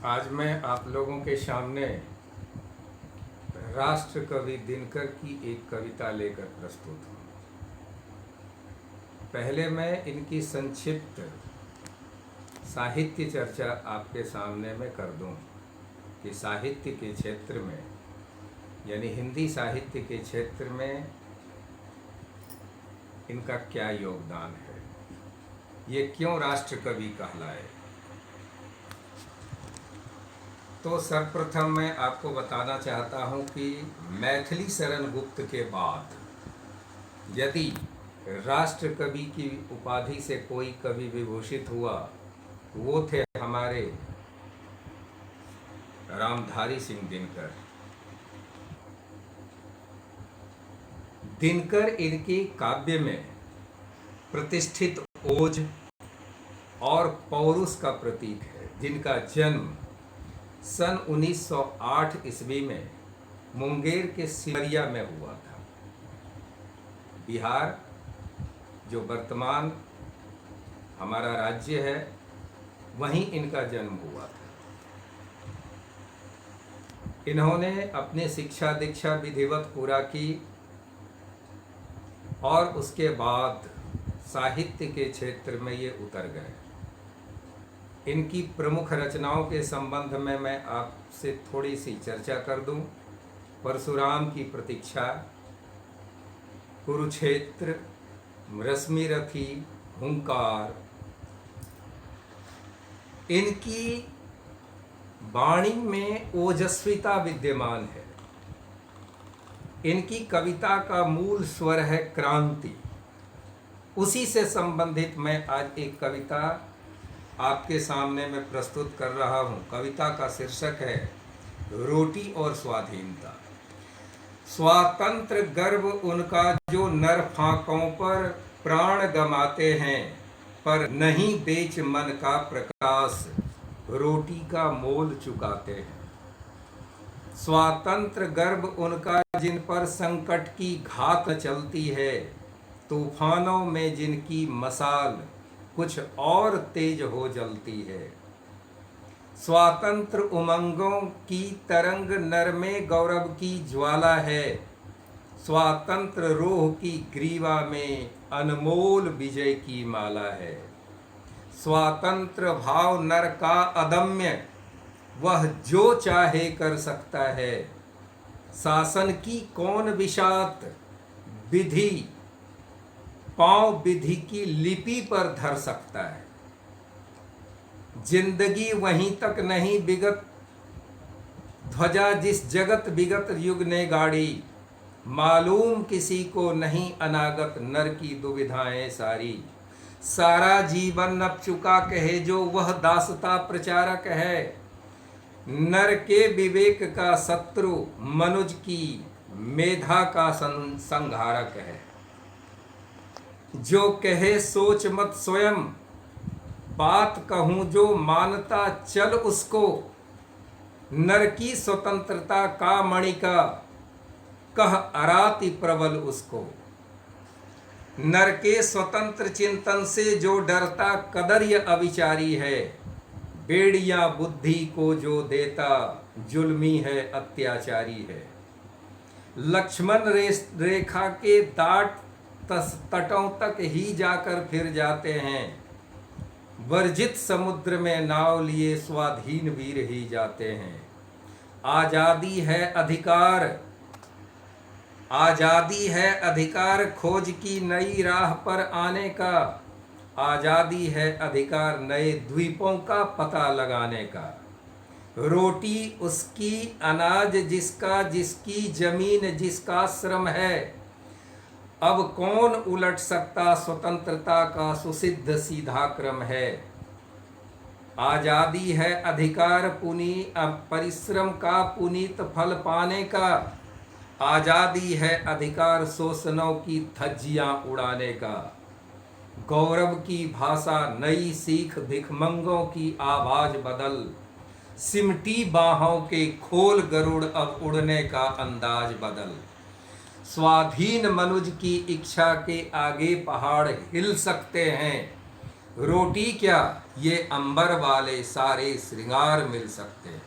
आज मैं आप लोगों के सामने राष्ट्र कवि दिनकर की एक कविता लेकर प्रस्तुत हूँ। पहले मैं इनकी संक्षिप्त साहित्य चर्चा आपके सामने में कर दूँ कि साहित्य के क्षेत्र में यानी हिंदी साहित्य के क्षेत्र में इनका क्या योगदान है, ये क्यों राष्ट्र कवि कहलाए। तो सर्वप्रथम मैं आपको बताना चाहता हूँ कि मैथिली शरण गुप्त के बाद यदि राष्ट्र कवि की उपाधि से कोई कवि विभूषित हुआ, वो थे हमारे रामधारी सिंह दिनकर। दिनकर इनके काव्य में प्रतिष्ठित ओज और पौरुष का प्रतीक है, जिनका जन्म सन 1908 ईस्वी में मुंगेर के सिमरिया में हुआ था। बिहार जो वर्तमान हमारा राज्य है, वहीं इनका जन्म हुआ था। इन्होंने अपनी शिक्षा दीक्षा विधिवत पूरा की और उसके बाद साहित्य के क्षेत्र में ये उतर गए। इनकी प्रमुख रचनाओं के संबंध में मैं आपसे थोड़ी सी चर्चा कर दूं। परशुराम की प्रतीक्षा, कुरुक्षेत्र, रश्मिरथी, हुंकार। इनकी वाणी में ओजस्विता विद्यमान है। इनकी कविता का मूल स्वर है क्रांति। उसी से संबंधित मैं आज एक कविता आपके सामने मैं प्रस्तुत कर रहा हूँ। कविता का शीर्षक है रोटी और स्वाधीनता। स्वातंत्र गर्व उनका जो नर फांकों पर प्राण गमाते हैं, पर नहीं बेच मन का प्रकाश, रोटी का मोल चुकाते हैं। स्वातंत्र गर्व उनका जिन पर संकट की घात चलती है, तूफानों में जिनकी मसाल कुछ और तेज हो जलती है। स्वातंत्र उमंगों की तरंग नर में गौरव की ज्वाला है, स्वातंत्र रोह की ग्रीवा में अनमोल विजय की माला है। स्वातंत्र भाव नर का अदम्य, वह जो चाहे कर सकता है। शासन की कौन विषात विधि, पांव विधि की लिपि पर धर सकता है। जिंदगी वहीं तक नहीं बिगत, ध्वजा जिस जगत विगत युग ने गाड़ी। मालूम किसी को नहीं अनागत नर की दुविधाएं सारी। सारा जीवन नप चुका कहे जो वह दासता प्रचारक है। नर के विवेक का शत्रु मनुज की मेधा का संहारक है। जो कहे सोच मत स्वयं, बात कहूं जो मानता चल उसको। नर की स्वतंत्रता का मणिका, कह अराति प्रबल उसको। नर के स्वतंत्र चिंतन से जो डरता कदर्य अविचारी है। बेड़ियां बुद्धि को जो देता जुल्मी है अत्याचारी है। लक्ष्मण रेखा के दाट तटों तक ही जाकर फिर जाते हैं। वर्जित समुद्र में नाव लिए स्वाधीन वीर ही जाते हैं। आजादी है अधिकार, आजादी है अधिकार खोज की नई राह पर आने का। आजादी है अधिकार नए द्वीपों का पता लगाने का। रोटी उसकी, अनाज जिसका, जिसकी जमीन जिसका श्रम है। अब कौन उलट सकता स्वतंत्रता का सुसिद्ध सीधा क्रम है। आजादी है अधिकार परिश्रम का पुनीत फल पाने का। आजादी है अधिकार शोषणों की धज्जियां उड़ाने का। गौरव की भाषा नई सीख भिखमंगों की आवाज बदल। सिमटी बाहों के खोल गरुड़ अब उड़ने का अंदाज बदल। स्वाधीन मनुज की इच्छा के आगे पहाड़ हिल सकते हैं। रोटी क्या ये अंबर वाले सारे श्रृंगार मिल सकते हैं।